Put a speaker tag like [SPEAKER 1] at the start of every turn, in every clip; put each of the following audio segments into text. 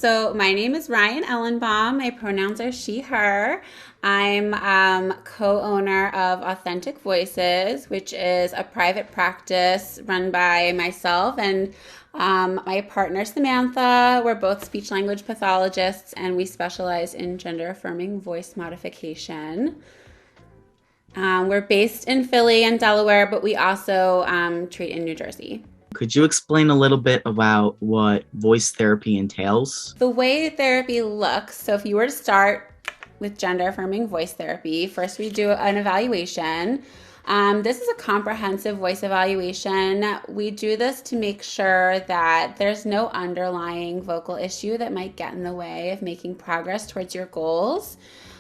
[SPEAKER 1] So my name is Ryan Ellenbaum. My pronouns are she, her. I'm co-owner of Authentic Voices, which is a private practice run by myself and my partner Samantha. We're both speech language pathologists, and we specialize in gender affirming voice modification. We're based in Philly and Delaware, but we also treat in New Jersey.
[SPEAKER 2] Could you explain a little bit about what voice therapy entails?
[SPEAKER 1] The way therapy looks, so if you were to start with gender affirming voice therapy, first we do an evaluation. This is a comprehensive voice evaluation. We do this to make sure that there's no underlying vocal issue that might get in the way of making progress towards your goals.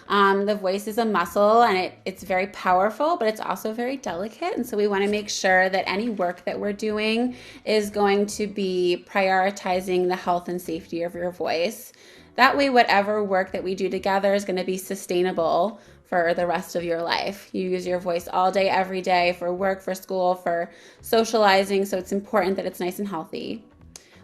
[SPEAKER 1] The voice is a muscle and it's very powerful, but it's also very delicate. And so we want to make sure that any work that we're doing is going to be prioritizing the health and safety of your voice. That way, whatever work that we do together is going to be sustainable for the rest of your life. You use your voice all day, every day for work, for school, for socializing. So it's important that it's nice and healthy.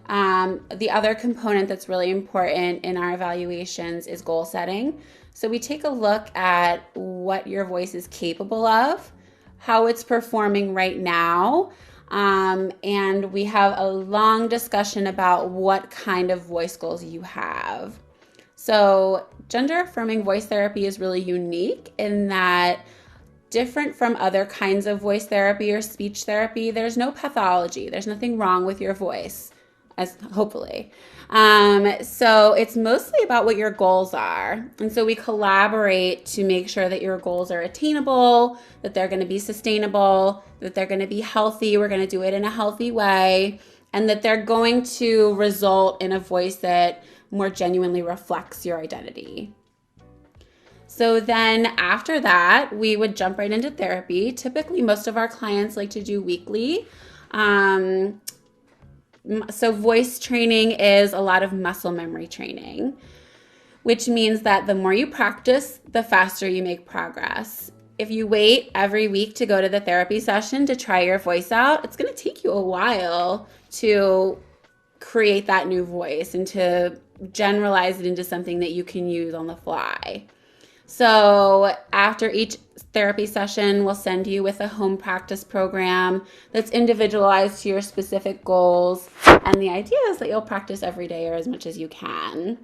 [SPEAKER 1] The other component that's really important in our evaluations is goal setting. So we take a look at what your voice is capable of, how it's performing right now, and we have a long discussion about what kind of voice goals you have. So gender affirming voice therapy is really unique in that, different from other kinds of voice therapy or speech therapy, there's no pathology. There's nothing wrong with your voice, as hopefully. So it's mostly about what your goals are. And so we collaborate to make sure that your goals are attainable, that they're going to be sustainable, that they're going to be healthy. We're going to do it in a healthy way, and that they're going to result in a voice that more genuinely reflects your identity. So then after that, we would jump right into therapy. Typically, most of our clients like to do weekly. So voice training is a lot of muscle memory training, which means that the more you practice, the faster you make progress. If you wait every week to go to the therapy session to try your voice out, it's going to take you a while to create that new voice and to generalize it into something that you can use on the fly. So after each therapy session, we'll send you with a home practice program that's individualized to your specific goals. And the idea is that you'll practice every day or as much as you can,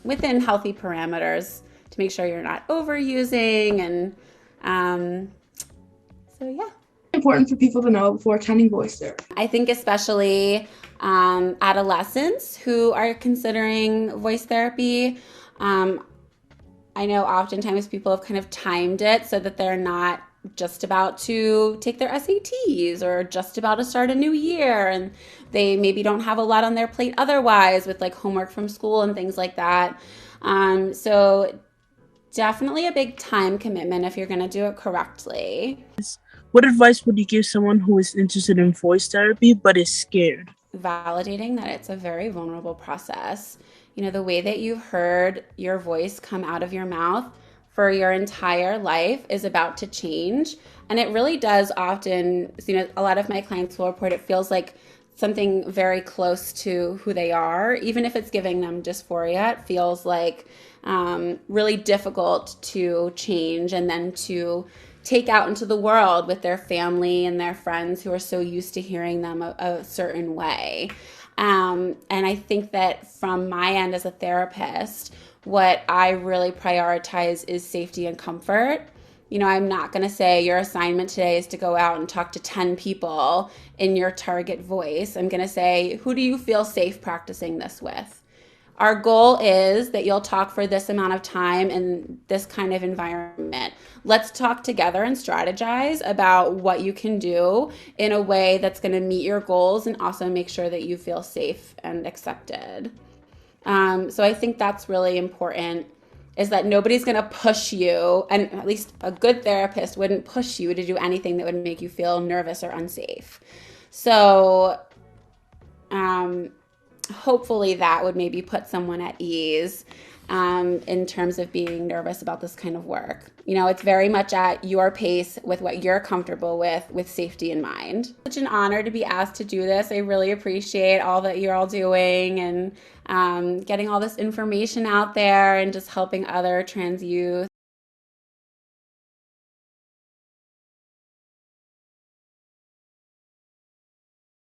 [SPEAKER 1] within healthy parameters to make sure you're not overusing. And so, yeah.
[SPEAKER 3] Important for people to know before attending voice therapy?
[SPEAKER 1] I think especially adolescents who are considering voice therapy. I know oftentimes people have kind of timed it so that they're not just about to take their SATs or just about to start a new year, and they maybe don't have a lot on their plate otherwise with like homework from school and things like that. So definitely a big time commitment if you're going to do it correctly.
[SPEAKER 4] What advice would you give someone who is interested in voice therapy but is scared?
[SPEAKER 1] Validating that it's a very vulnerable process. You know, the way that you've heard your voice come out of your mouth for your entire life is about to change. And it really does often, you know, a lot of my clients will report it feels like something very close to who they are. Even if it's giving them dysphoria, it feels like really difficult to change and then to take out into the world with their family and their friends who are so used to hearing them a certain way. And I think that from my end as a therapist, what I really prioritize is safety and comfort. You know, I'm not going to say your assignment today is to go out and talk to 10 people in your target voice. I'm going to say, who do you feel safe practicing this with? Our goal is that you'll talk for this amount of time in this kind of environment. Let's talk together and strategize about what you can do in a way that's going to meet your goals and also make sure that you feel safe and accepted. So I think that's really important, is that nobody's going to push you, and at least a good therapist wouldn't push you to do anything that would make you feel nervous or unsafe. So hopefully that would maybe put someone at ease. in terms of being nervous about this kind of work. You know, it's very much at your pace with what you're comfortable with safety in mind. Such an honor to be asked to do this. I really appreciate all that you're all doing and getting all this information out there and just helping other trans youth